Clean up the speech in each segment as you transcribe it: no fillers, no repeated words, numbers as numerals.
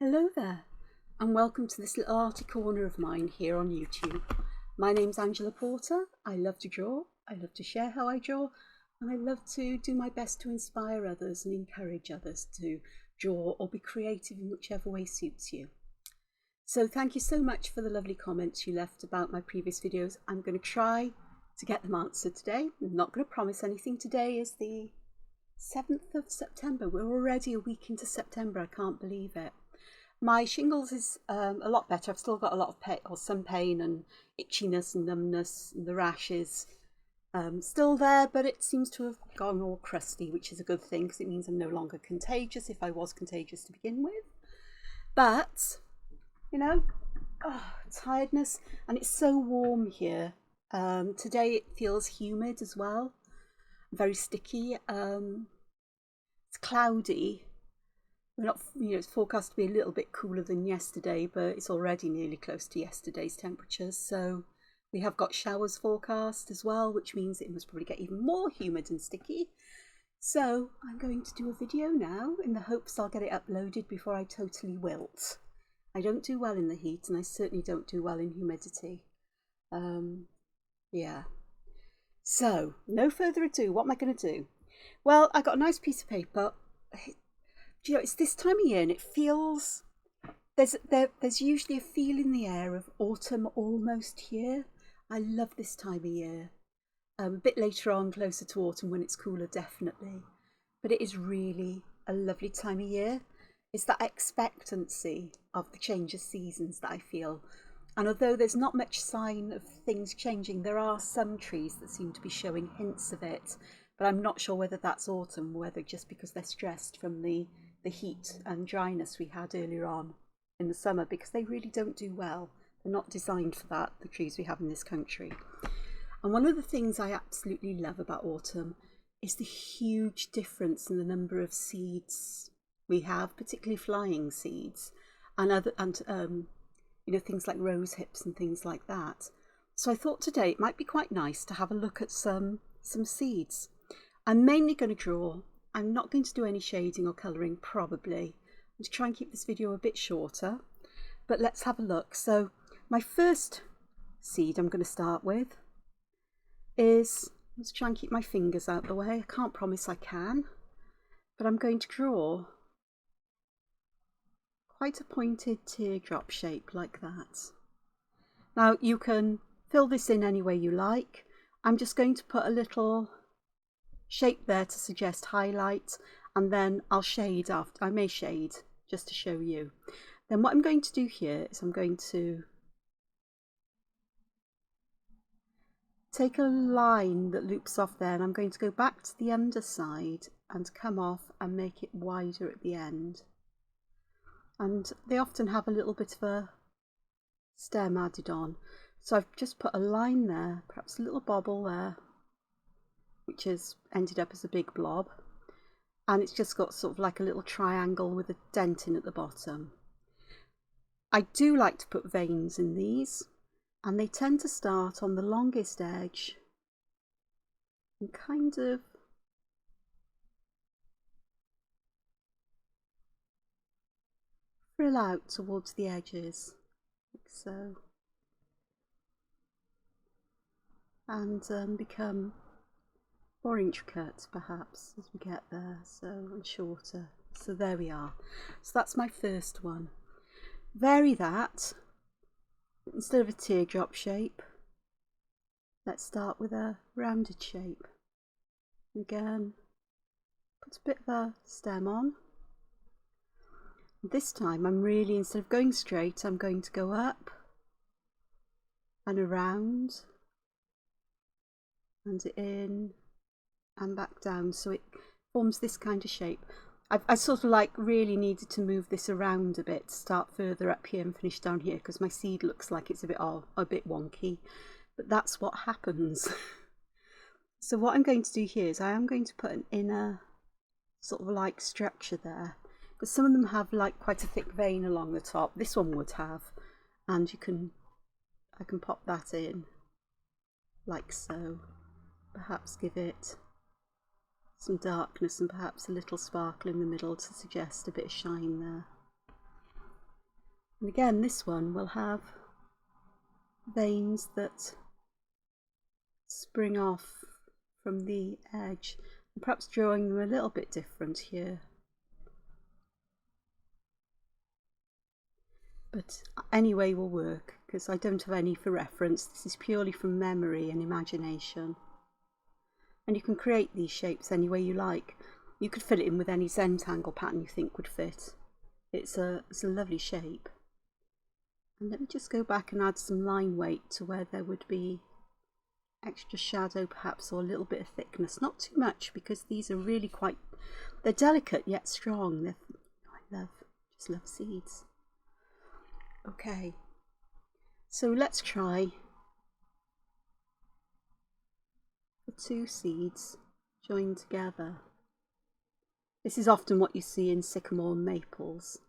Hello there, and welcome to this little arty corner of mine here on YouTube. My name's Angela Porter. I love to draw, I love to share how I draw, and I love to do my best to inspire others and encourage others to draw or be creative in whichever way suits you. So thank you so much for the lovely comments you left about my previous videos. I'm going to try to get them answered today. I'm not going to promise anything. Today is the 7th of September. We're already a week into September. I can't believe it. My shingles is a lot better. I've still got a lot of pain, or some pain and itchiness and numbness, and the rash is still there, but it seems to have gone all crusty, which is a good thing because it means I'm no longer contagious if I was contagious to begin with. But, you know, tiredness, and it's so warm here. Today it feels humid as well, very sticky. It's cloudy. We're not, it's forecast to be a little bit cooler than yesterday, but it's already nearly close to yesterday's temperatures. So we have got showers forecast as well, which means it must probably get even more humid and sticky. So I'm going to do a video now in the hopes I'll get it uploaded before I totally wilt. I don't do well in the heat, and I certainly don't do well in humidity. Yeah. So no further ado, what am I going to do? Well, I got a nice piece of paper. Do you know, it's this time of year and it feels, there's usually a feel in the air of autumn almost here. I love this time of year. A bit later on, closer to autumn when it's cooler, definitely. But it is really a lovely time of year. It's that expectancy of the change of seasons that I feel. And although there's not much sign of things changing, there are some trees that seem to be showing hints of it. But I'm not sure whether that's autumn, whether just because they're stressed from the heat and dryness we had earlier on in the summer, because they really don't do well. They're not designed for that, the trees we have in this country. And one of the things I absolutely love about autumn is the huge difference in the number of seeds we have, particularly flying seeds and things like rose hips and things like that. So I thought today it might be quite nice to have a look at some seeds. I'm mainly going to draw. I'm not going to do any shading or colouring, probably. I'm going to try and keep this video a bit shorter, but let's have a look. So my first seed I'm going to start with is, let's try and keep my fingers out the way. I can't promise I can, but I'm going to draw quite a pointed teardrop shape like that. Now you can fill this in any way you like. I'm just going to put a little shape there to suggest highlight, and then I'll shade after. I may shade just to show you. Then what I'm going to do here is I'm going to take a line that loops off there, and I'm going to go back to the underside and come off and make it wider at the end. And they often have a little bit of a stem added on, so I've just put a line there, perhaps a little bobble there, which has ended up as a big blob, and it's just got sort of like a little triangle with a dent in at the bottom. I do like to put veins in these, and they tend to start on the longest edge and kind of frill out towards the edges, like so, and become more intricate perhaps as we get there, and shorter. So there we are. So that's my first one. Vary that. Instead of a teardrop shape, let's start with a rounded shape. Again, put a bit of a stem on. This time I'm really, instead of going straight, I'm going to go up and around and in and back down, so it forms this kind of shape. I sort of like really needed to move this around a bit, start further up here and finish down here, because my seed looks like it's a bit wonky, but that's what happens. So what I'm going to do here is I am going to put an inner sort of like structure there, because some of them have like quite a thick vein along the top. This one would have, and I can pop that in like so, perhaps give it some darkness and perhaps a little sparkle in the middle to suggest a bit of shine there. And again, this one will have veins that spring off from the edge, and perhaps drawing them a little bit different here. But anyway will work, because I don't have any for reference. This is purely from memory and imagination. And you can create these shapes any way you like. You could fill it in with any Zentangle pattern you think would fit. It's a lovely shape. And let me just go back and add some line weight to where there would be extra shadow perhaps, or a little bit of thickness. Not too much, because these are really quite, they're delicate yet strong. I just love seeds. Okay, so let's try the two seeds joined together. This is often what you see in sycamore and maples.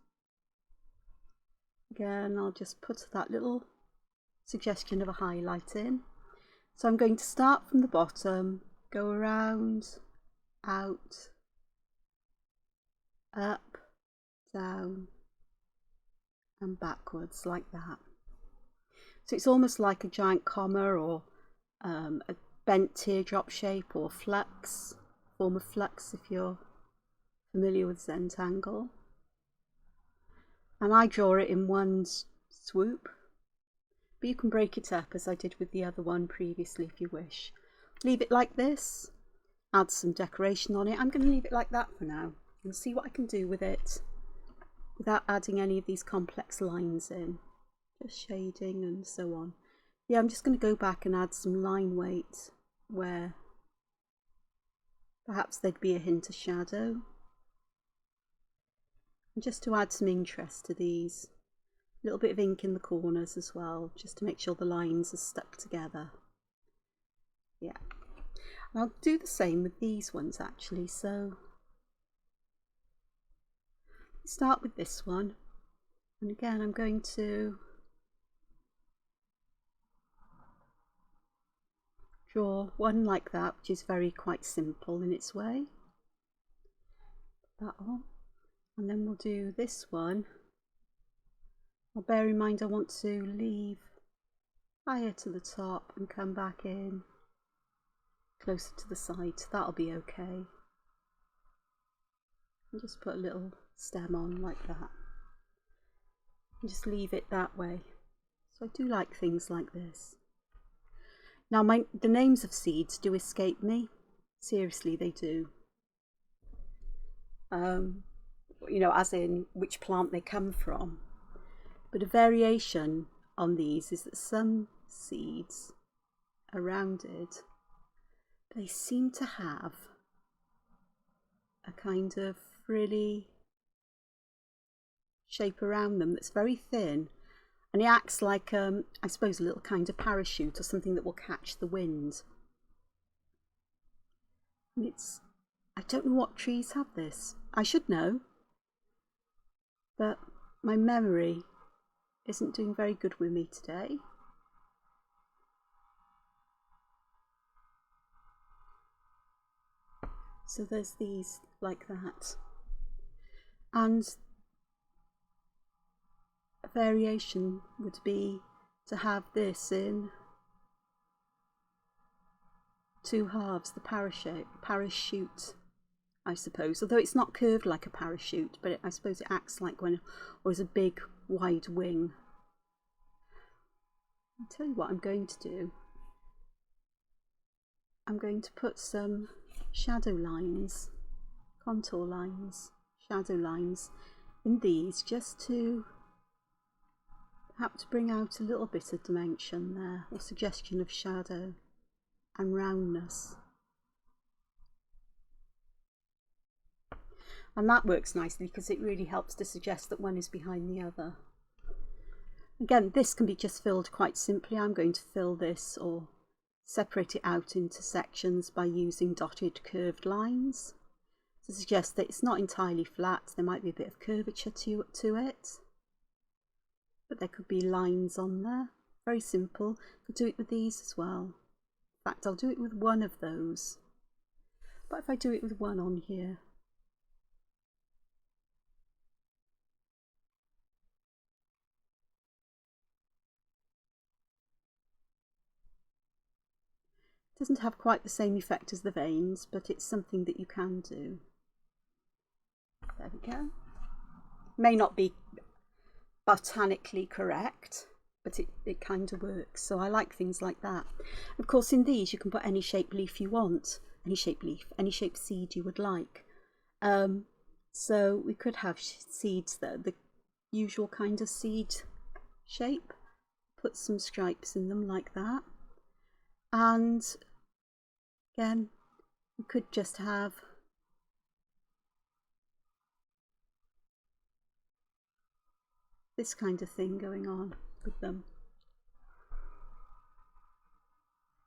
Again, I'll just put that little suggestion of a highlight in. So I'm going to start from the bottom, go around, out, up, down, and backwards like that. So it's almost like a giant comma, or a bent teardrop shape, or flux, form of flux if you're familiar with Zentangle. And I draw it in one swoop, but you can break it up as I did with the other one previously if you wish. Leave it like this, add some decoration on it. I'm going to leave it like that for now and see what I can do with it without adding any of these complex lines in, just shading and so on. Yeah, I'm just going to go back and add some line weight where perhaps there'd be a hint of shadow, and just to add some interest to these. A little bit of ink in the corners as well, just to make sure the lines are stuck together. Yeah, and I'll do the same with these ones actually. So start with this one, and again I'm going to draw one like that, which is quite simple in its way. That on, and then we'll do this one. Well, bear in mind I want to leave higher to the top and come back in closer to the side, so that'll be okay. And just put a little stem on like that, and just leave it that way. So I do like things like this. Now the names of seeds do escape me, seriously they do. You know, as in which plant they come from. But a variation on these is that some seeds are rounded. They seem to have a kind of frilly shape around them that's very thin, and it acts like, I suppose, a little kind of parachute or something that will catch the wind. And I don't know what trees have this. I should know, but my memory isn't doing very good with me today. So there's these like that. And a variation would be to have this in two halves, the parachute, I suppose. Although it's not curved like a parachute, but I suppose it acts like one, or is a big wide wing. I'll tell you what I'm going to do. I'm going to put some shadow lines, contour lines, shadow lines in these, just to perhaps bring out a little bit of dimension there, or suggestion of shadow and roundness. And that works nicely because it really helps to suggest that one is behind the other. Again, this can be just filled quite simply. I'm going to fill this or separate it out into sections by using dotted curved lines to suggest that it's not entirely flat. There might be a bit of curvature to it, but there could be lines on there. Very simple. Could do it with these as well. In fact, I'll do it with one of those. But if I do it with one on here, Doesn't have quite the same effect as the veins, but it's something that you can do. There we go. May not be botanically correct, but it kind of works. So I like things like that. Of course, in these you can put any shape leaf you want, any shape leaf, any shape seed you would like. So we could have seeds that are the usual kind of seed shape. Put some stripes in them like that. And again, we could just have this kind of thing going on with them,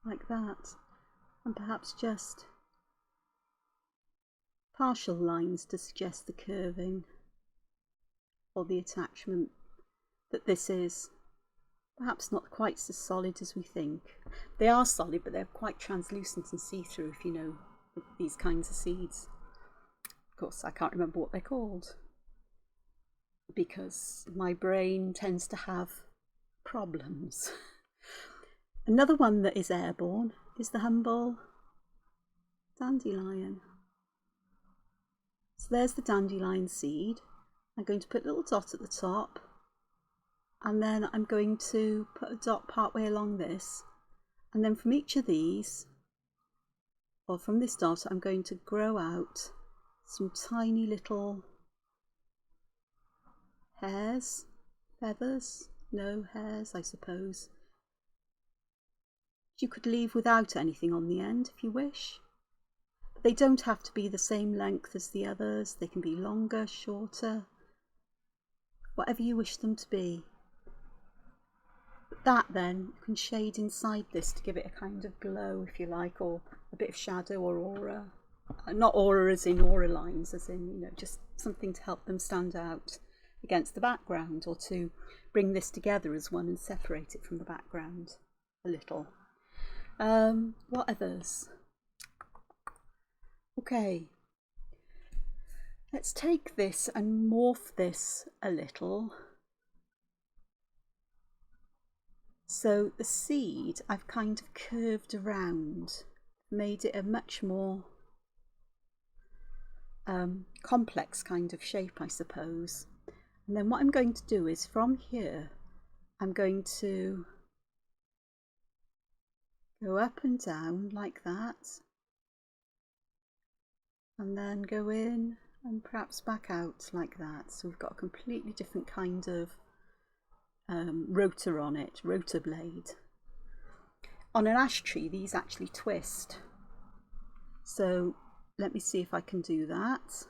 like that, and perhaps just partial lines to suggest the curving or the attachment that this is. Perhaps not quite so solid as we think. They are solid, but they're quite translucent and see-through if you know these kinds of seeds. Of course, I can't remember what they're called because my brain tends to have problems. Another one that is airborne is the humble dandelion. So there's the dandelion seed. I'm going to put a little dot at the top, and then I'm going to put a dot part way along this, and then from each of these, or from this dot, I'm going to grow out some tiny little hairs, feathers, no hairs I suppose. You could leave without anything on the end if you wish. But they don't have to be the same length as the others. They can be longer, shorter, whatever you wish them to be. But that then you can shade inside this to give it a kind of glow if you like, or a bit of shadow or aura. Not aura as in aura lines, as in, you know, just something to help them stand out against the background, or to bring this together as one and separate it from the background a little. What others? Okay, let's take this and morph this a little. So the seed I've kind of curved around, made it a much more complex kind of shape, I suppose. And then what I'm going to do is from here, I'm going to go up and down like that, and then go in and perhaps back out like that. So we've got a completely different kind of rotor on it, rotor blade. On an ash tree, these actually twist. So let me see if I can do that.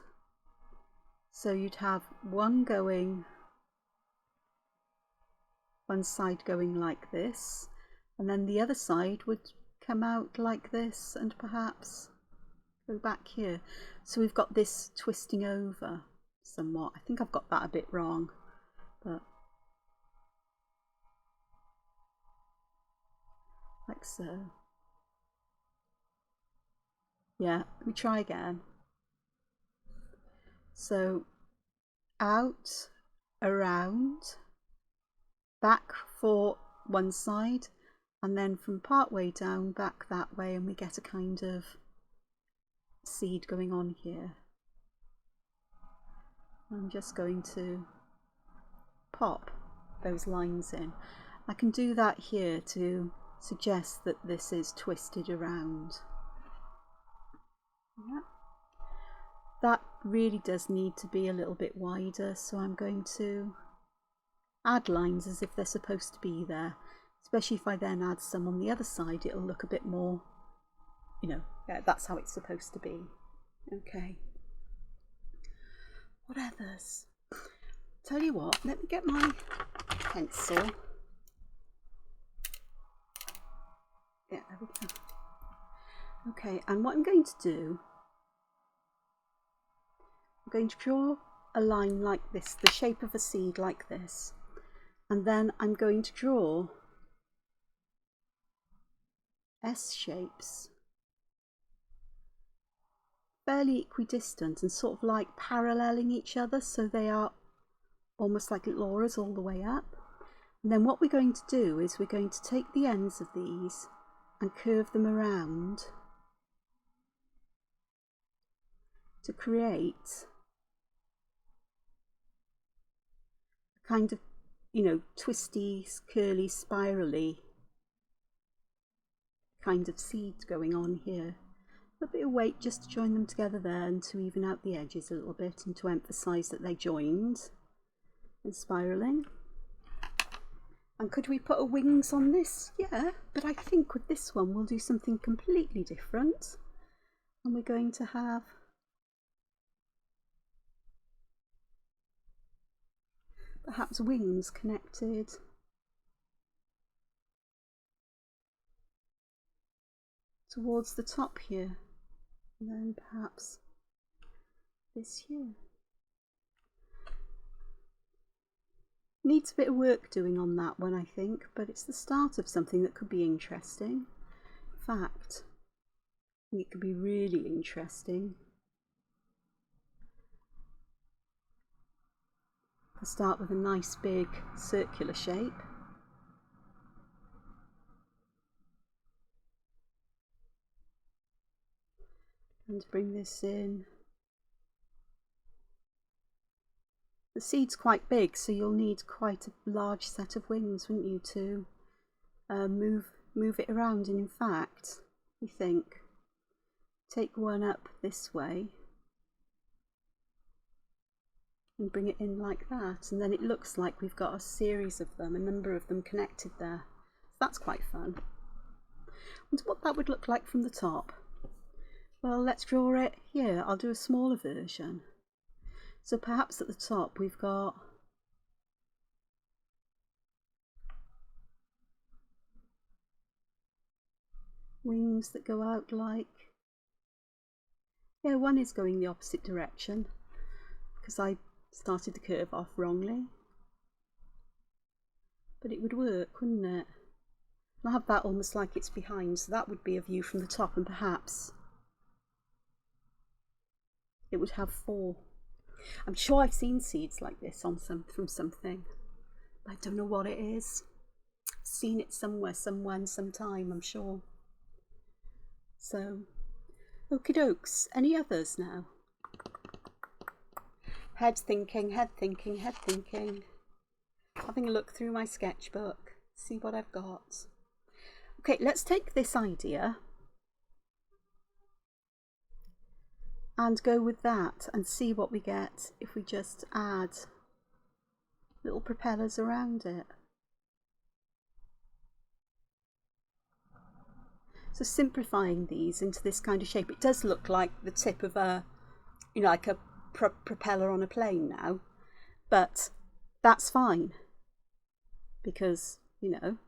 So you'd have one side going like this, and then the other side would come out like this and perhaps go back here. So we've got this twisting over somewhat. I think I've got that a bit wrong, but like so. Yeah, let me try again. So out, around, back for one side, and then from part way down back that way, and we get a kind of seed going on here. I'm just going to pop those lines in. I can do that here to suggest that this is twisted around. Yeah. That really does need to be a little bit wider, so I'm going to add lines as if they're supposed to be there, especially if I then add some on the other side. It'll look a bit more, you know, yeah, that's how it's supposed to be. Okay, what others? Tell you what, let me get my pencil. Yeah, there we go. Okay, and what I'm going to do, I'm going to draw a line like this, the shape of a seed like this, and then I'm going to draw S shapes, fairly equidistant and sort of like paralleling each other, so they are almost like little auras all the way up. And then what we're going to do is we're going to take the ends of these and curve them around to create a kind of, you know, twisty, curly, spirally kind of seed going on here. A bit of weight just to join them together there and to even out the edges a little bit and to emphasize that they joined and spiraling. And could we put a wings on this? Yeah, but I think with this one we'll do something completely different, and we're going to have perhaps wings connected towards the top here, and then perhaps this here. Needs a bit of work doing on that one, I think, but it's the start of something that could be interesting. In fact, I think it could be really interesting. I'll start with a nice big circular shape. And bring this in. The seed's quite big, so you'll need quite a large set of wings, wouldn't you, to move it around. And in fact, we think, take one up this way and bring it in like that, and then it looks like we've got a series of them, a number of them connected there. That's quite fun. Wonder what that would look like from the top. Well, let's draw it here. I'll do a smaller version. So perhaps at the top we've got wings that go out like, yeah, one is going the opposite direction because I started the curve off wrongly, but it would work, wouldn't it? I'll have that almost like it's behind, so that would be a view from the top, and perhaps it would have four. I'm sure I've seen seeds like this on from something. I don't know what it is. I've seen it somewhere, somewhen, sometime, I'm sure. So, okie dokes. Any others now? Head thinking, head thinking, head thinking. Having a look through my sketchbook, see what I've got. Okay, let's take this idea and go with that and see what we get if we just add little propellers around it. So simplifying these into this kind of shape, it does look like the tip of a, you know, like a propeller on a plane now, but that's fine because, you know,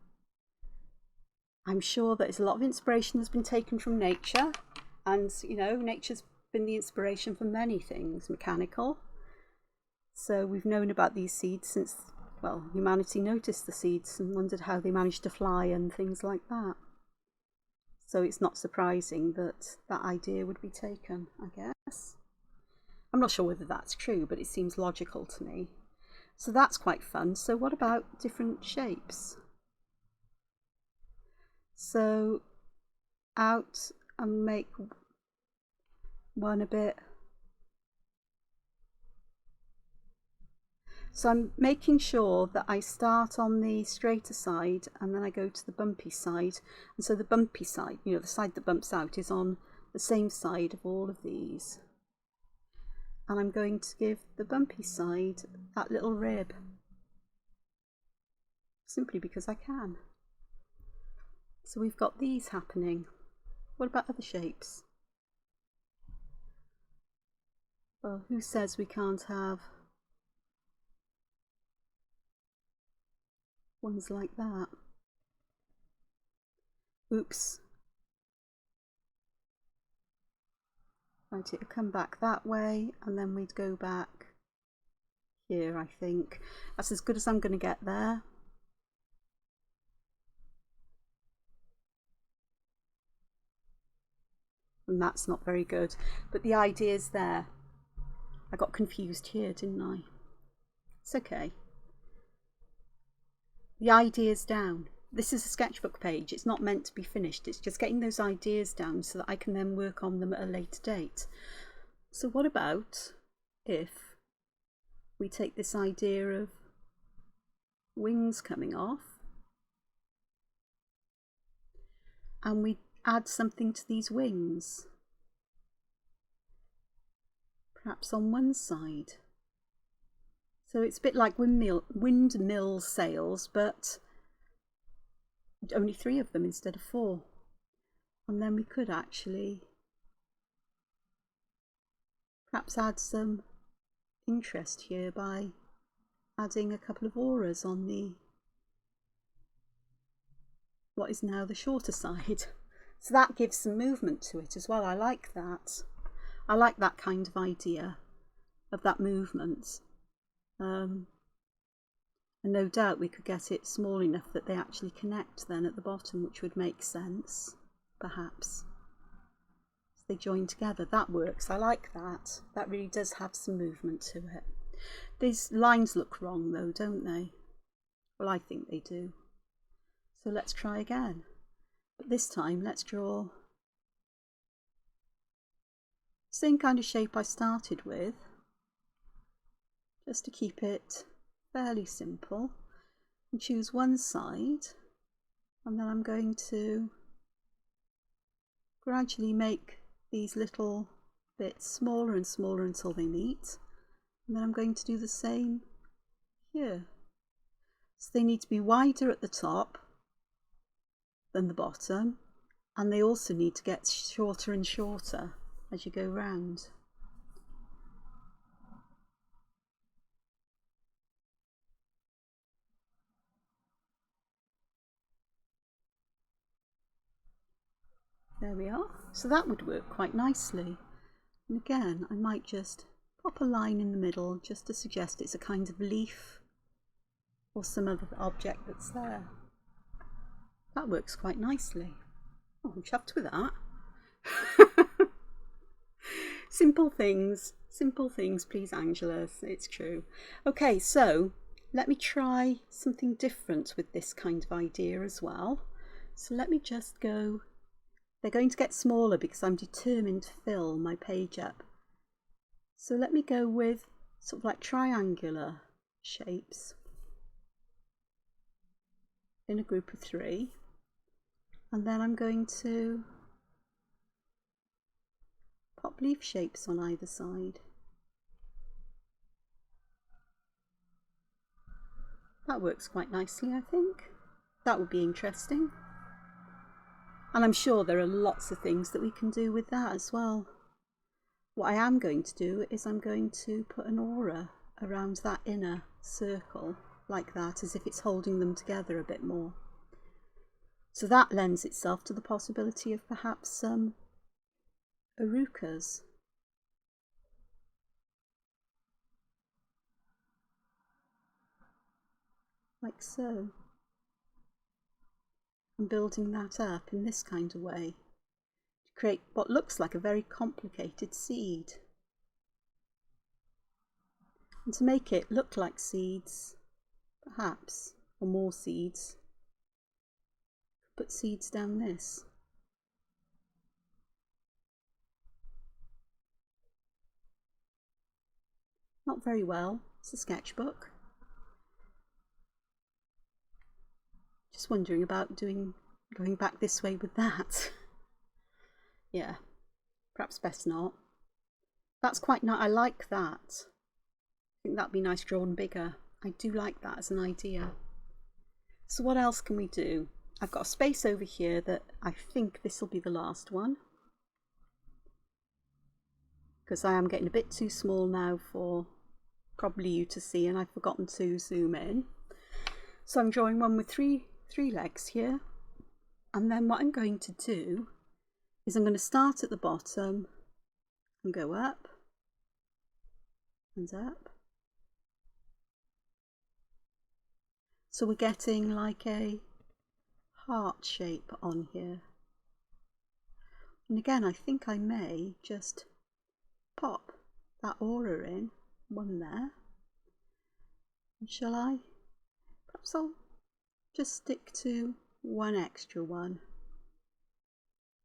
I'm sure that a lot of inspiration has been taken from nature, and, you know, nature's been the inspiration for many things mechanical. So we've known about these seeds since, well, humanity noticed the seeds and wondered how they managed to fly and things like that. So it's not surprising that that idea would be taken, I guess. I'm not sure whether that's true, but it seems logical to me. So that's quite fun. So what about different shapes? So out and make one a bit. So I'm making sure that I start on the straighter side and then I go to the bumpy side. And so the bumpy side, you know, the side that bumps out is on the same side of all of these. And I'm going to give the bumpy side that little rib, simply because I can. So we've got these happening. What about other shapes? Well, who says we can't have ones like that? Oops. Right, it'll come back that way and then we'd go back here, I think. That's as good as I'm going to get there. And that's not very good, but the idea's there. I got confused here, didn't I? It's okay. The idea's down. this is a sketchbook page. It's not meant to be finished. It's just getting those ideas down so that I can then work on them at a later date. So what about if we take this idea of wings coming off and we add something to these wings, perhaps on one side. So it's a bit like windmill sails, but only 3 of them instead of 4. And then we could actually perhaps add some interest here by adding a couple of auras on the what is now the shorter side. So that gives some movement to it as well. I like that. I like that kind of idea of that movement. And no doubt we could get it small enough that they actually connect then at the bottom, which would make sense, perhaps. So they join together. That works. I like that. That really does have some movement to it. These lines look wrong though, don't they? Well, I think they do. So let's try again. But this time let's draw the same kind of shape I started with, just to keep it fairly simple, and choose one side, and then I'm going to gradually make these little bits smaller and smaller until they meet, and then I'm going to do the same here. So they need to be wider at the top than the bottom, and they also need to get shorter and shorter as you go round. There we are. So that would work quite nicely. And again, I might just pop a line in the middle just to suggest it's a kind of leaf or some other object that's there. That works quite nicely. Oh, I'm chuffed with that. Simple things, please, Angela. It's true. Okay, so let me try something different with this kind of idea as well. So let me just go. They're going to get smaller because I'm determined to fill my page up. So let me go with sort of like triangular shapes in a group of 3. And then I'm going to pop leaf shapes on either side. That works quite nicely, I think. That would be interesting. And I'm sure there are lots of things that we can do with that as well. What I am going to do is I'm going to put an aura around that inner circle like that, as if it's holding them together a bit more. So that lends itself to the possibility of perhaps some arucas. Like so. And building that up in this kind of way to create what looks like a very complicated seed. And to make it look like seeds, perhaps, or more seeds, put seeds down this. Not very well. It's a sketchbook. Just wondering about going back this way with that. Yeah, perhaps best not. That's quite nice. I like that. I think that'd be nice drawn bigger. I do like that as an idea. So what else can we do? I've got a space over here that I think this will be the last one, because I am getting a bit too small now for probably you to see, and I've forgotten to zoom in. So I'm drawing one with three legs here, and then what I'm going to do is I'm going to start at the bottom and go up and up. So we're getting like a heart shape on here. And again, I think I may just pop that aura in, one there. And shall I? Perhaps I'll just stick to one extra one,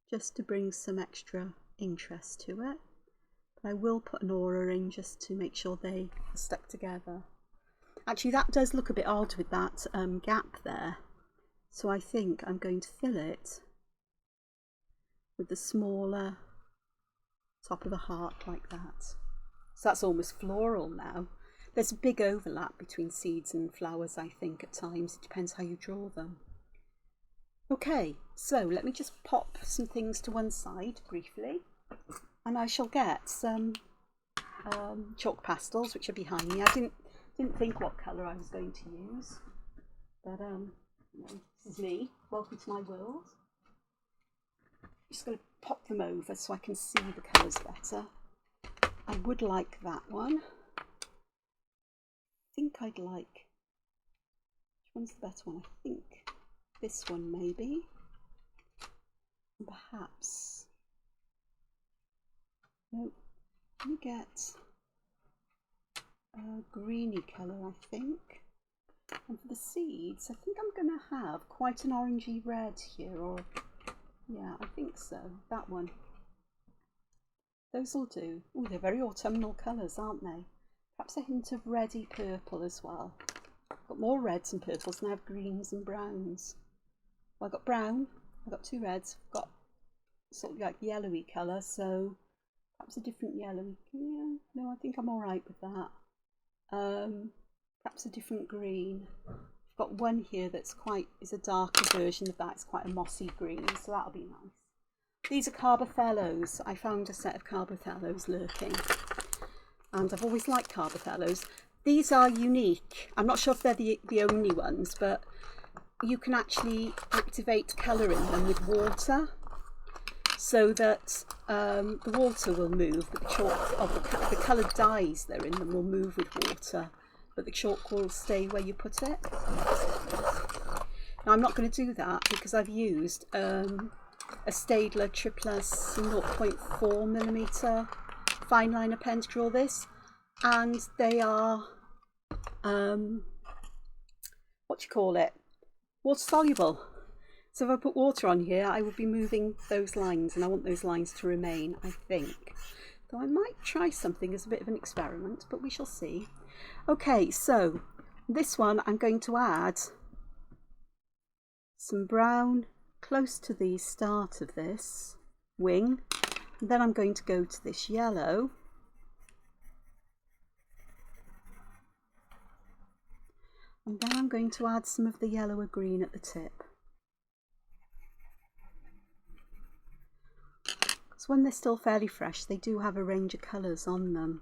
just to bring some extra interest to it. But I will put an aura in just to make sure they are stuck together. Actually, that does look a bit odd with that gap there. So I think I'm going to fill it with the smaller top of a heart like that. So that's almost floral now. There's a big overlap between seeds and flowers, I think, at times. It depends how you draw them. Okay, so let me just pop some things to one side briefly, and I shall get some chalk pastels, which are behind me. I didn't think what colour I was going to use, but you know, this is me. Welcome to my world. I'm just going to pop them over so I can see the colours better. I would like that one. I think I'd like, which one's the better one? I think this one maybe, and perhaps, no, let me get a greeny colour, I think. And for the seeds, I think I'm going to have quite an orangey red here, or yeah, I think so, that one. Those will do. Oh, they're very autumnal colours, aren't they? Perhaps a hint of reddy purple as well. I've got more reds and purples than I have greens and browns. Well, I've got brown, I've got two reds, I've got sort of like yellowy colour, so perhaps a different yellowy. Yeah, no, I think I'm alright with that. Perhaps a different green. I've got one here that's is a darker version of that. It's quite a mossy green, so that'll be nice. These are carbothellos. I found a set of carbothellos lurking, and I've always liked carbothellos. These are unique. I'm not sure if they're the only ones, but you can actually activate colour in them with water, so that the water will move, but the chalk of the coloured dyes that are in them will move with water, but the chalk will stay where you put it. Now I'm not going to do that because I've used a Staedtler Triplus 0.4mm fine liner pen to draw this, and they are what do you call it, water soluble. So if I put water on here, I would be moving those lines, and I want those lines to remain, I think. Though I might try something as a bit of an experiment, but we shall see. Okay, so this one I'm going to add some brown close to the start of this wing, and then I'm going to go to this yellow, and then I'm going to add some of the yellower green at the tip. Because when they're still fairly fresh, they do have a range of colours on them.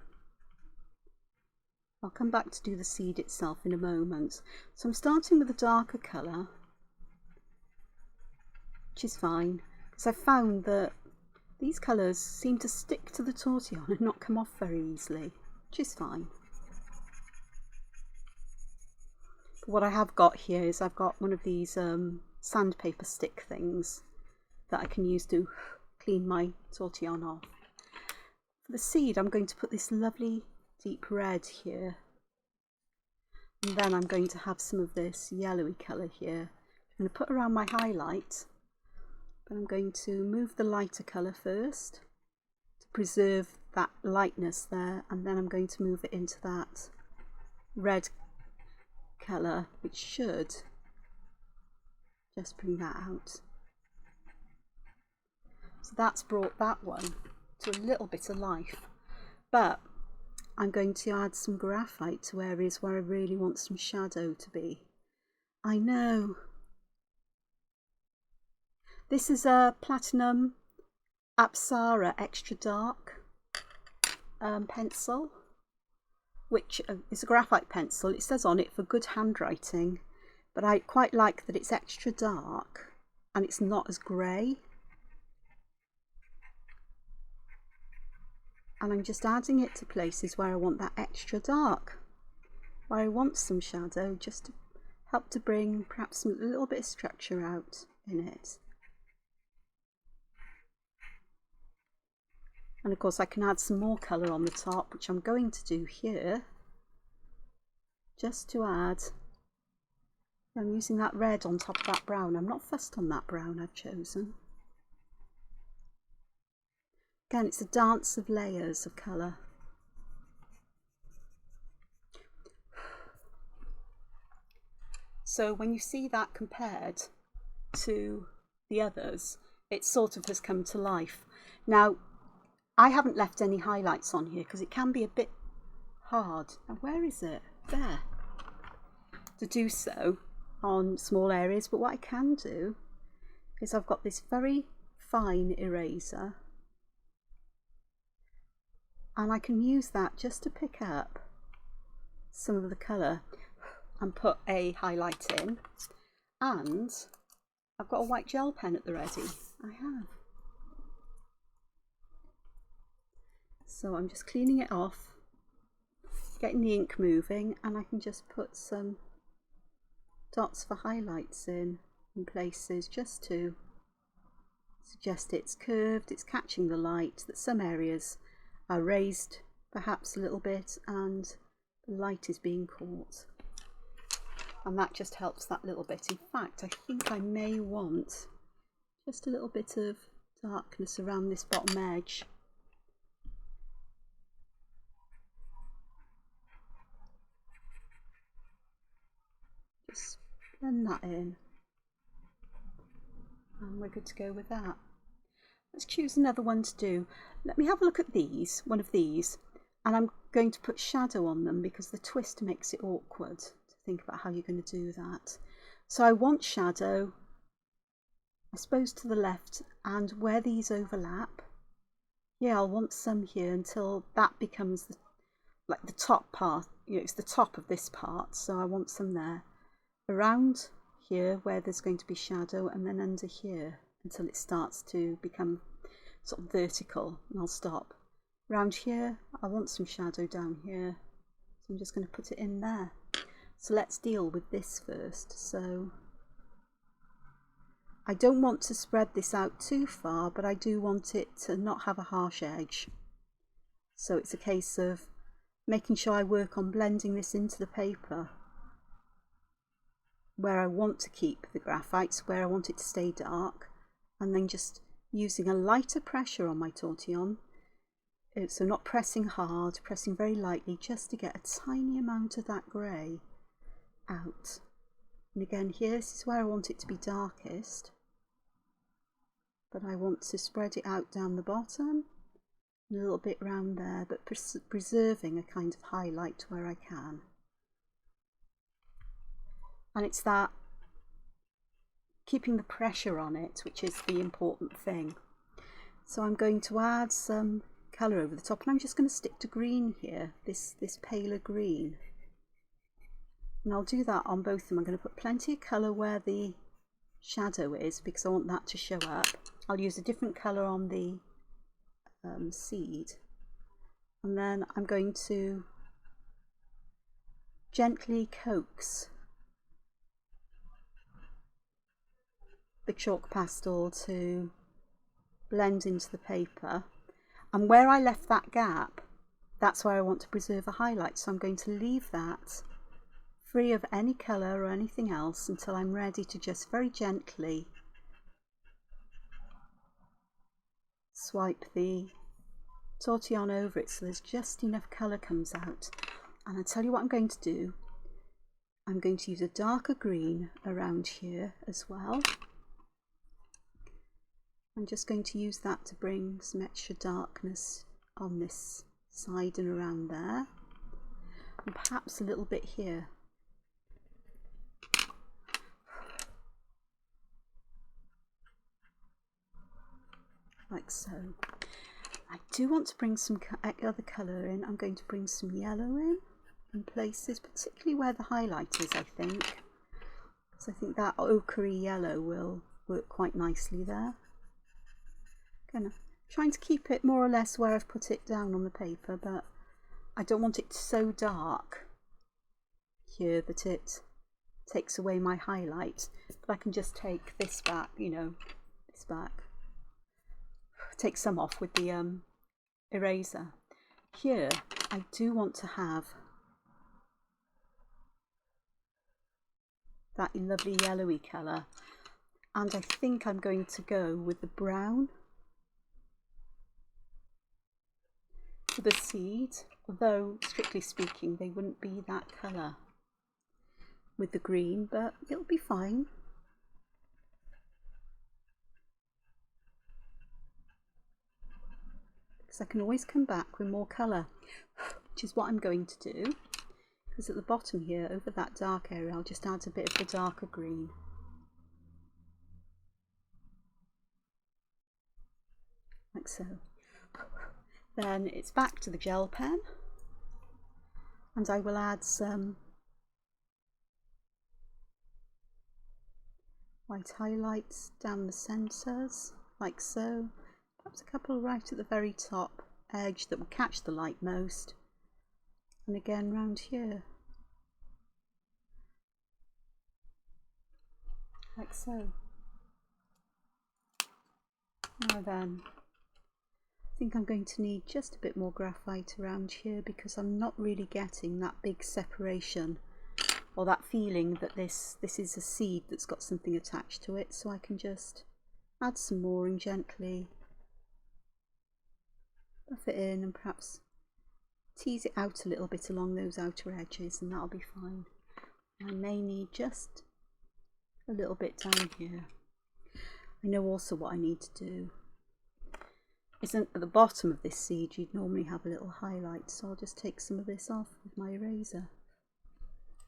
I'll come back to do the seed itself in a moment. So I'm starting with a darker colour, which is fine, because I've found that these colours seem to stick to the tortillon and not come off very easily, which is fine. But what I have got here is I've got one of these sandpaper stick things that I can use to clean my tortillon off. For the seed, I'm going to put this lovely deep red here, and then I'm going to have some of this yellowy colour here. I'm going to put around my highlight, but I'm going to move the lighter colour first to preserve that lightness there, and then I'm going to move it into that red colour, which should just bring that out. So that's brought that one to a little bit of life, but I'm going to add some graphite to areas where I really want some shadow to be. I know. This is a Platinum Apsara Extra Dark pencil, which is a graphite pencil. It says on it for good handwriting, but I quite like that it's extra dark and it's not as grey. And I'm just adding it to places where I want that extra dark, where I want some shadow, just to help to bring perhaps a little bit of structure out in it. And of course I can add some more colour on the top, which I'm going to do here, just to add I'm using that red on top of that brown. I'm not fussed on that brown I've chosen. Again, it's a dance of layers of colour. So when you see that compared to the others, it sort of has come to life. Now, I haven't left any highlights on here because it can be a bit hard. Now, where is it? There. To do so on small areas, but what I can do is I've got this very fine eraser and I can use that just to pick up some of the colour and put a highlight in. And I've got a white gel pen at the ready. I have. So I'm just cleaning it off, getting the ink moving, and I can just put some dots for highlights in places just to suggest it's curved, it's catching the light, that some areas are raised perhaps a little bit and the light is being caught. And that just helps that little bit. In fact, I think I may want just a little bit of darkness around this bottom edge. Just blend that in. And we're good to go with that. Let's choose another one to do. Let me have a look at these, one of these, and I'm going to put shadow on them because the twist makes it awkward to think about how you're going to do that. So I want shadow, I suppose, to the left, and where these overlap, yeah, I'll want some here until that becomes like the top part, you know, it's the top of this part, so I want some there. Around here where there's going to be shadow, and then under here until it starts to become sort of vertical, and I'll stop. Around here I want some shadow down here, so I'm just going to put it in there. So let's deal with this first. So I don't want to spread this out too far, but I do want it to not have a harsh edge. So it's a case of making sure I work on blending this into the paper where I want to keep the graphites, where I want it to stay dark, and then just using a lighter pressure on my tortillon. So not pressing hard, pressing very lightly, just to get a tiny amount of that grey out. And again, here, this is where I want it to be darkest, but I want to spread it out down the bottom, and a little bit round there, but preserving a kind of highlight where I can. And it's that keeping the pressure on it which is the important thing. So I'm going to add some colour over the top, and I'm just going to stick to green here, this paler green. And I'll do that on both of them. I'm going to put plenty of colour where the shadow is because I want that to show up. I'll use a different colour on the seed, and then I'm going to gently coax the chalk pastel to blend into the paper, and where I left that gap, that's where I want to preserve a highlight, so I'm going to leave that free of any colour or anything else until I'm ready to just very gently swipe the tortillon over it so there's just enough colour comes out. And I'll tell you what I'm going to do. I'm going to use a darker green around here as well. I'm just going to use that to bring some extra darkness on this side and around there, and perhaps a little bit here. Like so. I do want to bring some other colour in. I'm going to bring some yellow in places, particularly where the highlight is, I think. So I think that ochre yellow will work quite nicely there. Kind of trying to keep it more or less where I've put it down on the paper, but I don't want it so dark here that it takes away my highlight. But I can just take this back, you know, this back. Take some off with the eraser. Here I do want to have that lovely yellowy colour. And I think I'm going to go with the brown for the seed, although strictly speaking they wouldn't be that colour with the green, but it'll be fine. Because I can always come back with more colour, which is what I'm going to do. Because at the bottom here, over that dark area, I'll just add a bit of the darker green. Like so. Then it's back to the gel pen, and I will add some white highlights down the centres, like so. Perhaps a couple right at the very top edge that will catch the light most, and again round here, like so. Now then, I think I'm going to need just a bit more graphite around here, because I'm not really getting that big separation or that feeling that this is a seed that's got something attached to it. So I can just add some more and gently buff it in and perhaps tease it out a little bit along those outer edges, and that'll be fine. I may need just a little bit down here. I know also what I need to do isn't at the bottom of this seed you'd normally have a little highlight, so I'll just take some of this off with my eraser,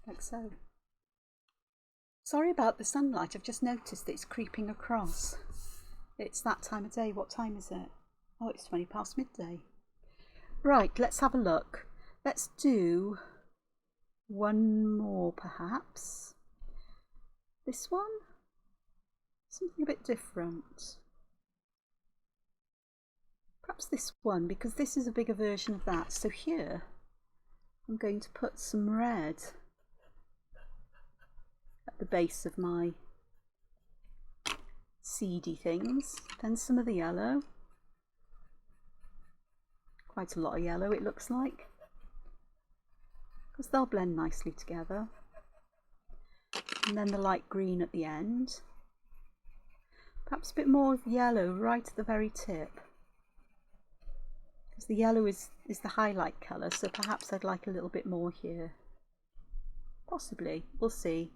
like so. Sorry about the sunlight, I've just noticed that it's creeping across. It's that time of day. What time is it? Oh, it's 20 past midday. Right, let's have a look. Let's do one more perhaps. This one? Something a bit different. Perhaps this one, because this is a bigger version of that. So here I'm going to put some red at the base of my seedy things, then some of the yellow, quite a lot of yellow it looks like, because they'll blend nicely together, and then the light green at the end, perhaps a bit more of yellow right at the very tip, because the yellow is the highlight colour, so perhaps I'd like a little bit more here. Possibly, we'll see.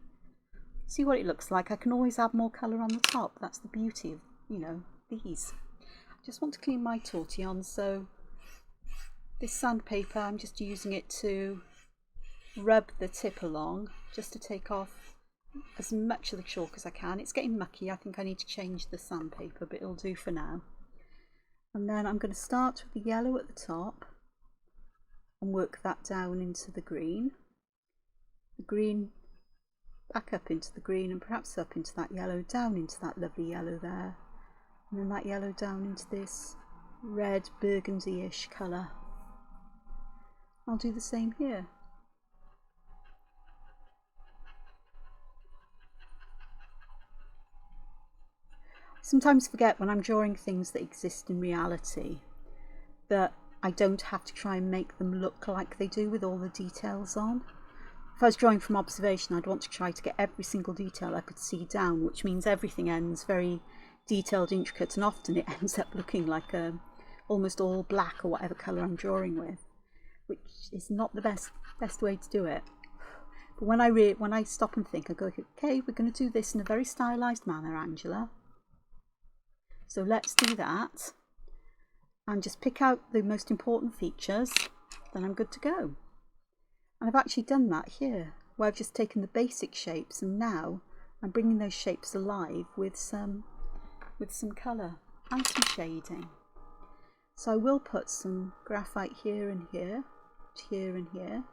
See what it looks like. I can always add more colour on the top. That's the beauty of, you know, these. I just want to clean my tortillon, so this sandpaper, I'm just using it to rub the tip along, just to take off as much of the chalk as I can. It's getting mucky. I think I need to change the sandpaper, but it'll do for now. And then I'm going to start with the yellow at the top and work that down into the green. The green back up into the green, and perhaps up into that yellow, down into that lovely yellow there, and then that yellow down into this red burgundy-ish colour. I'll do the same here. Sometimes forget when I'm drawing things that exist in reality that I don't have to try and make them look like they do with all the details on. If I was drawing from observation, I'd want to try to get every single detail I could see down, which means everything ends very detailed, intricate, and often it ends up looking like almost all black or whatever colour I'm drawing with, which is not the best way to do it. But when I stop and think, I go, okay, we're going to do this in a very stylised manner, Angela. So let's do that, and just pick out the most important features, then I'm good to go. And I've actually done that here, where I've just taken the basic shapes, and now I'm bringing those shapes alive with some colour and some shading. So I will put some graphite here and here, here and here,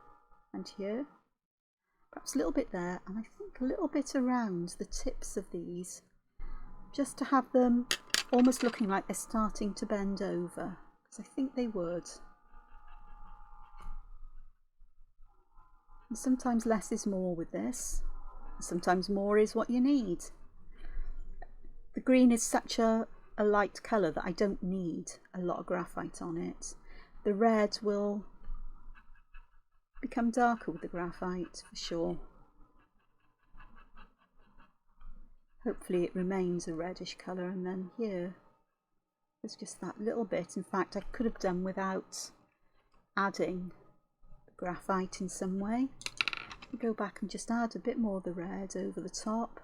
and here, perhaps a little bit there, and I think a little bit around the tips of these, just to have them almost looking like they're starting to bend over, because I think they would. And sometimes less is more with this, sometimes more is what you need. The green is such a light colour that I don't need a lot of graphite on it. The red will become darker with the graphite for sure. hopefully it remains a reddish colour, and then here there's just that little bit. In fact, I could have done without adding the graphite in some way. Go back and just add a bit more of the red over the top,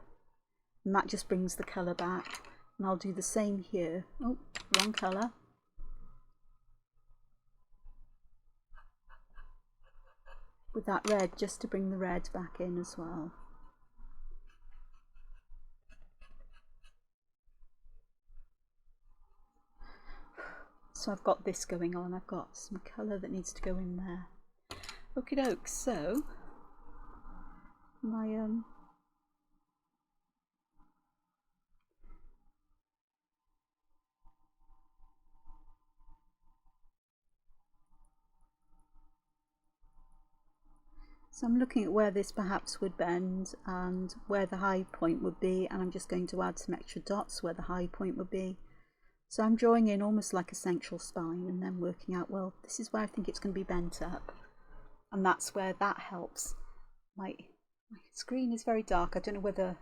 and that just brings the colour back. And I'll do the same here. Oh, wrong colour. With that red, just to bring the red back in as well. So I've got this going on. I've got some colour that needs to go in there. Okie doke, so my so I'm looking at where this perhaps would bend and where the high point would be, and I'm just going to add some extra dots where the high point would be. So I'm drawing in almost like a central spine and then working out, well, this is where I think it's going to be bent up, and that's where that helps. My screen is very dark. I don't know whether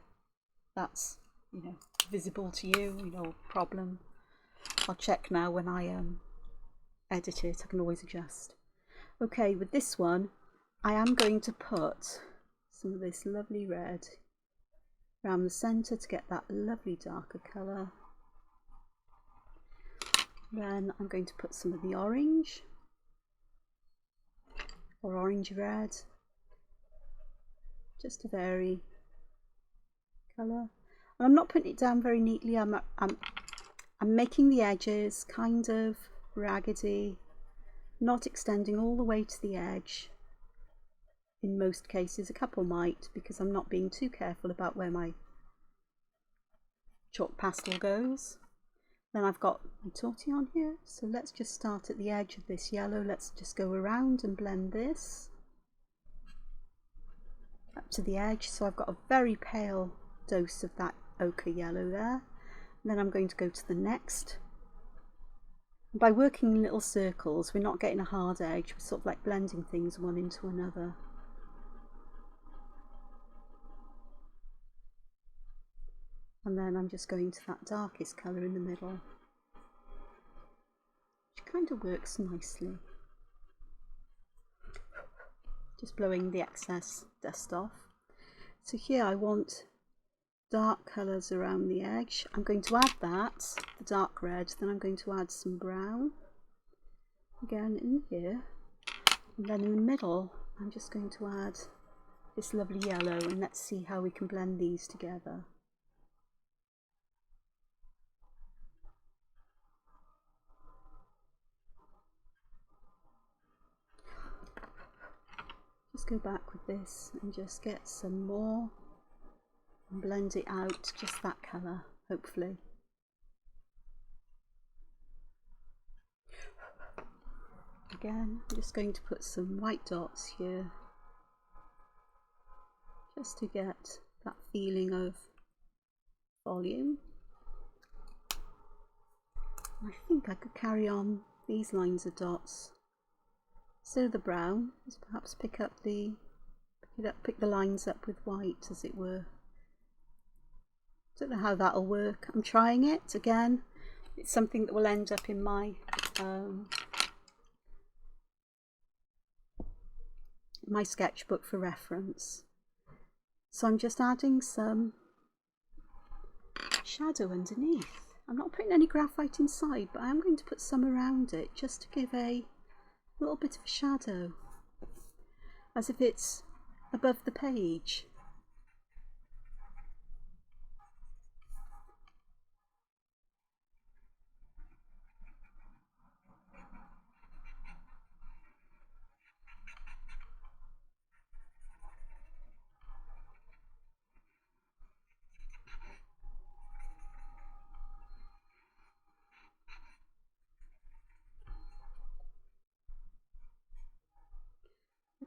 that's, you know, visible to you, problem. I'll check now when I edit it. I can always adjust. Okay, with this one I am going to put some of this lovely red around the centre to get that lovely darker colour. Then I'm going to put some of the orange or orange red, just to vary colour. And I'm not putting it down very neatly. I'm making the edges kind of raggedy, not extending all the way to the edge. In most cases, a couple might, because I'm not being too careful about where my chalk pastel goes. Then I've got my tortillon here, so let's just start at the edge of this yellow. Let's just go around and blend this up to the edge. So I've got a very pale dose of that ochre yellow there. And then I'm going to go to the next. By working in little circles, we're not getting a hard edge, we're sort of like blending things one into another. And then I'm just going to that darkest colour in the middle, which kind of works nicely. Just blowing the excess dust off. So here I want dark colours around the edge. I'm going to add that, the dark red, then I'm going to add some brown again in here, and then in the middle I'm just going to add this lovely yellow, and let's see how we can blend these together. Just go back with this and just get some more and blend it out, just that colour, hopefully. Again, I'm just going to put some white dots here, just to get that feeling of volume. I think I could carry on these lines of dots. So the brown is perhaps pick the lines up with white, as it were. Don't know how that'll work. I'm trying it again. It's something that will end up in my my sketchbook for reference. So I'm just adding some shadow underneath. I'm not putting any graphite inside, but I am going to put some around it just to give a little bit of a shadow, as if it's above the page.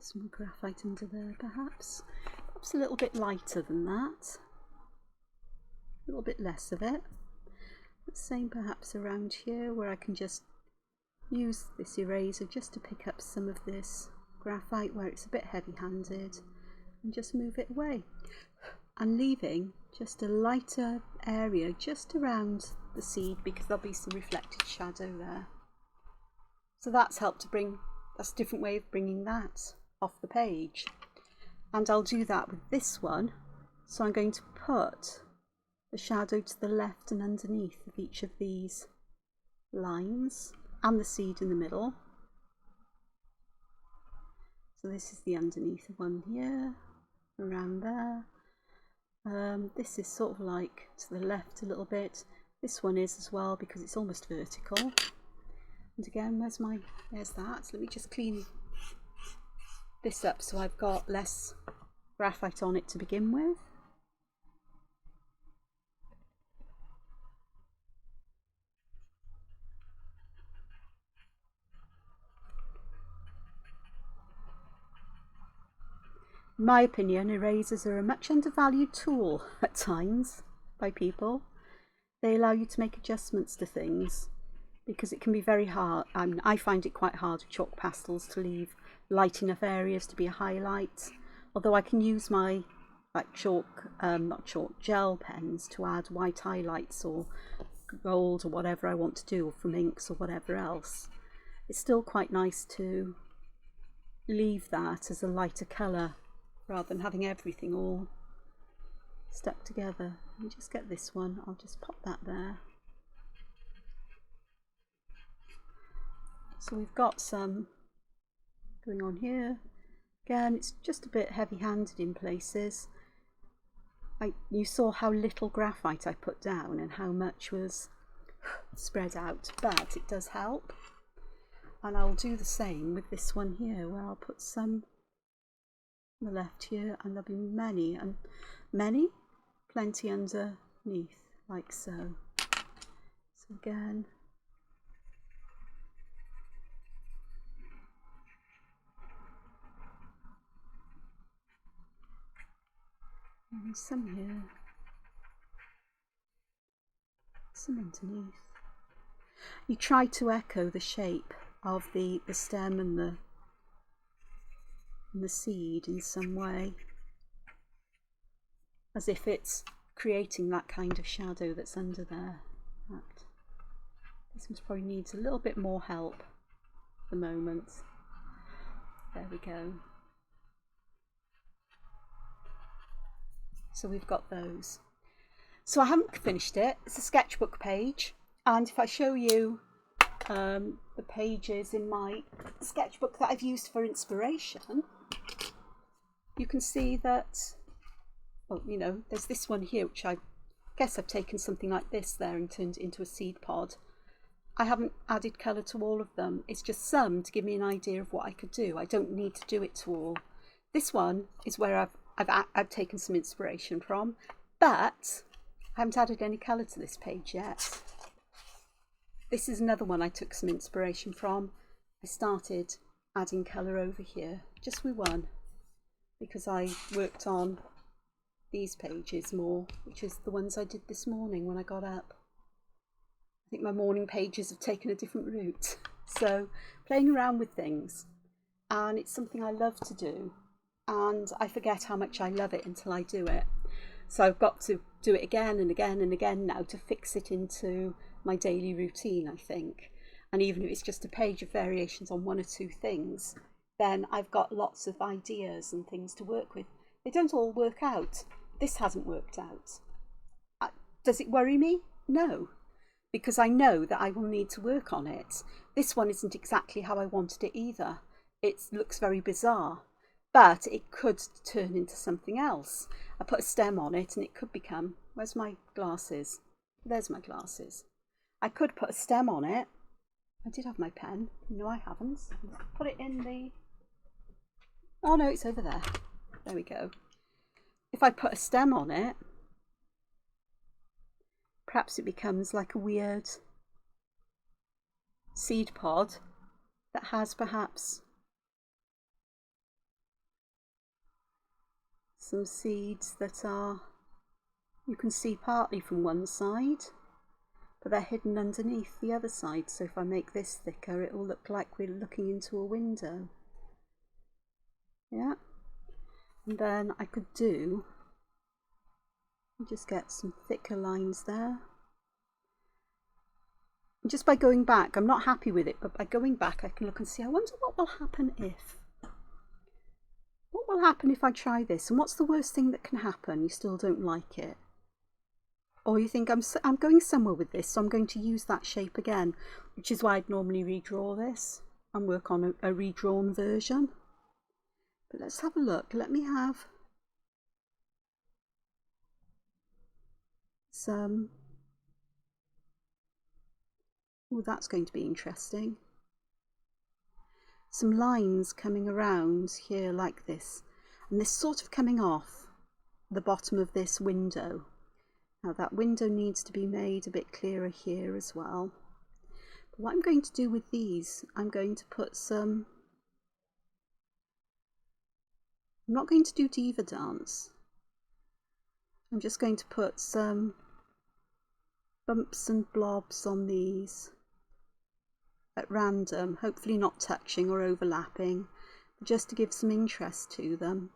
Some graphite under there, perhaps a little bit lighter than that, a little bit less of it. The same perhaps around here, where I can just use this eraser just to pick up some of this graphite where it's a bit heavy-handed and just move it away. and leaving just a lighter area just around the seed because there'll be some reflected shadow there. So that's helped to bring, that's a different way of bringing that off the page. And I'll do that with this one. So I'm going to put the shadow to the left and underneath of each of these lines and the seed in the middle. So this is the underneath one here, around there. This is sort of like to the left a little bit. This one is as well because it's almost vertical. And again, there's that. So let me just clean this up so I've got less graphite on it to begin with. In my opinion, erasers are a much undervalued tool at times by people. They allow you to make adjustments to things because it can be very hard. I find it quite hard with chalk pastels to leave light enough areas to be a highlight. Although I can use my gel pens to add white highlights or gold or whatever I want to do, or from inks or whatever else. It's still quite nice to leave that as a lighter colour rather than having everything all stuck together. Let me just get this one, I'll just pop that there. So we've got some going on here. Again, it's just a bit heavy-handed in places. You saw how little graphite I put down and how much was spread out, but it does help. And I'll do the same with this one here, where I'll put some on the left here, and there'll be plenty underneath, like so. So again, and some here, some underneath. You try to echo the shape of the stem and the seed in some way, as if it's creating that kind of shadow that's under there. This one probably needs a little bit more help at the moment. There we go. So we've got those. So I haven't finished it. It's a sketchbook page, and if I show you the pages in my sketchbook that I've used for inspiration, you can see that, well, you know, there's this one here which I guess I've taken something like this there and turned it into a seed pod. I haven't added colour to all of them. It's just some to give me an idea of what I could do. I don't need to do it to all. This one is where I've taken some inspiration from, but I haven't added any colour to this page yet. This is another one I took some inspiration from. I started adding colour over here, just with one, because I worked on these pages more, which is the ones I did this morning when I got up. I think my morning pages have taken a different route. So playing around with things, and it's something I love to do, and I forget how much I love it until I do it. So I've got to do it again and again and again now to fix it into my daily routine, I think. And even if it's just a page of variations on one or two things, then I've got lots of ideas and things to work with. They don't all work out. This hasn't worked out. Does it worry me? No, because I know that I will need to work on it. This one isn't exactly how I wanted it either. It looks very bizarre, but it could turn into something else. I put a stem on it and it could become, where's my glasses? There's my glasses. I could put a stem on it. I did have my pen. No, I haven't. Put it in the... Oh no, it's over there. There we go. If I put a stem on it, perhaps it becomes like a weird seed pod that has perhaps some seeds that are, you can see partly from one side, but they're hidden underneath the other side. So if I make this thicker, it will look like we're looking into a window. Yeah. And then I could do Just get some thicker lines there. And just by going back, I'm not happy with it, but by going back I can look and see, I wonder what will happen if. What will happen if I try this? And what's the worst thing that can happen? You still don't like it. Or you think I'm going somewhere with this, so I'm going to use that shape again, which is why I'd normally redraw this and work on a redrawn version. But let's have a look. Let me have some... Oh, that's going to be interesting. Some lines coming around here like this, and this sort of coming off the bottom of this window. Now that window needs to be made a bit clearer here as well. But what I'm going to do with these, I'm going to put some... I'm not going to do Diva Dance. I'm just going to put some bumps and blobs on these at random, hopefully not touching or overlapping, but just to give some interest to them,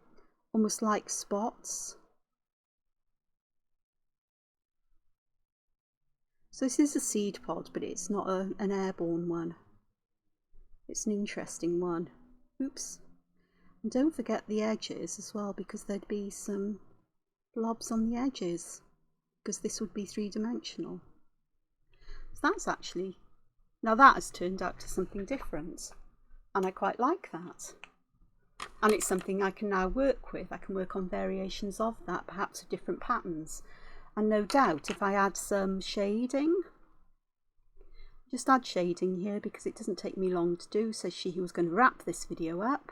almost like spots. So this is a seed pod, but it's not an airborne one. It's an interesting one. Oops. And don't forget the edges as well, because there'd be some blobs on the edges, because this would be three-dimensional. So that's actually, now that has turned out to something different, and I quite like that. And it's something I can now work with. I can work on variations of that, perhaps with different patterns. And no doubt if I add some shading, just add shading here because it doesn't take me long to do, so she was going to wrap this video up.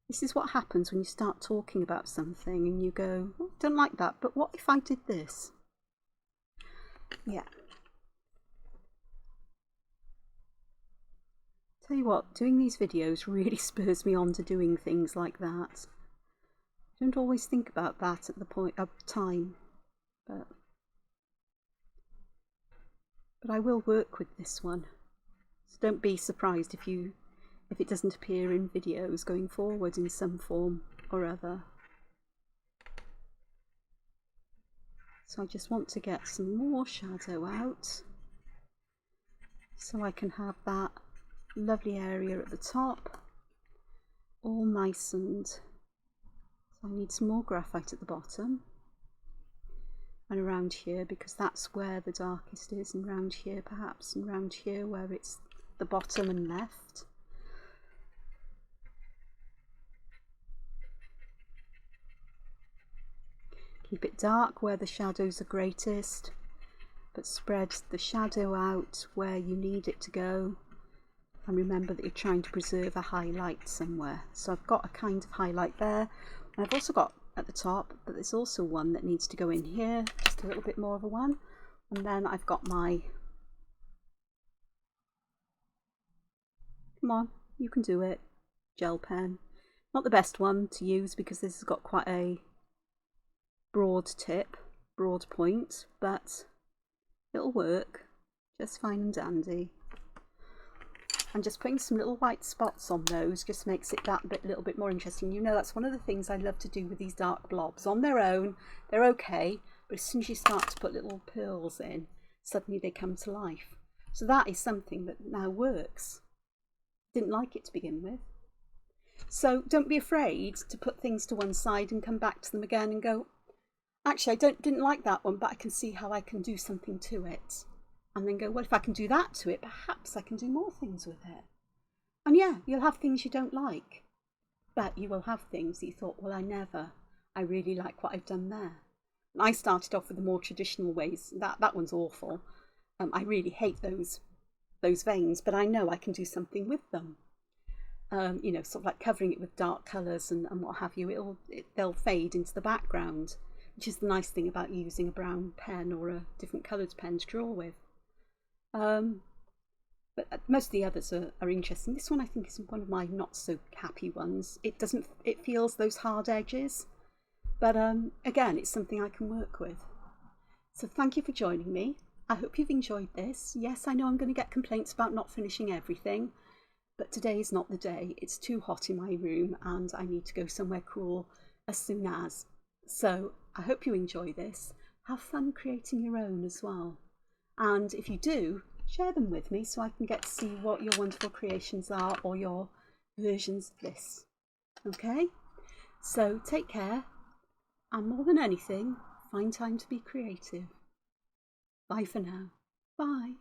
This is what happens when you start talking about something and you go, oh, I don't like that, but what if I did this? Yeah. Tell you what, doing these videos really spurs me on to doing things like that. I don't always think about that at the point of time. But I will work with this one, so don't be surprised if it doesn't appear in videos going forward in some form or other. So I just want to get some more shadow out so I can have that lovely area at the top all nice, and so I need some more graphite at the bottom. And around here, because that's where the darkest is, and around here perhaps, and around here where it's the bottom and left. Keep it dark where the shadows are greatest, but spread the shadow out where you need it to go. And remember that you're trying to preserve a highlight somewhere. So I've got a kind of highlight there, and I've also got at the top, but there's also one that needs to go in here, just a little bit more of a one. And then I've got my, come on, you can do it, gel pen. Not the best one to use because this has got quite a broad tip, broad point, but it'll work just fine and dandy. And just putting some little white spots on those just makes it that little bit more interesting. You know, that's one of the things I love to do with these dark blobs. On their own, they're okay, but as soon as you start to put little pearls in, suddenly they come to life. So that is something that now works. Didn't like it to begin with. So don't be afraid to put things to one side and come back to them again and go, actually, I didn't like that one, but I can see how I can do something to it. And then go, well, if I can do that to it, perhaps I can do more things with it. And yeah, you'll have things you don't like, but you will have things that you thought, well, I really like what I've done there. And I started off with the more traditional ways. That one's awful. I really hate those veins, but I know I can do something with them. You know, sort of like covering it with dark colours and what have you. They'll fade into the background, which is the nice thing about using a brown pen or a different coloured pen to draw with. But most of the others are interesting. This one I think is one of my not so happy ones. It feels those hard edges, but again, it's something I can work with. So thank you for joining me. I hope you've enjoyed this. Yes, I know I'm going to get complaints about not finishing everything, but today is not the day. It's too hot in my room and I need to go somewhere cool as soon as. So I hope you enjoy this. Have fun creating your own as well. And if you do, share them with me so I can get to see what your wonderful creations are or your versions of this. Okay? So take care, and more than anything, find time to be creative. Bye for now. Bye.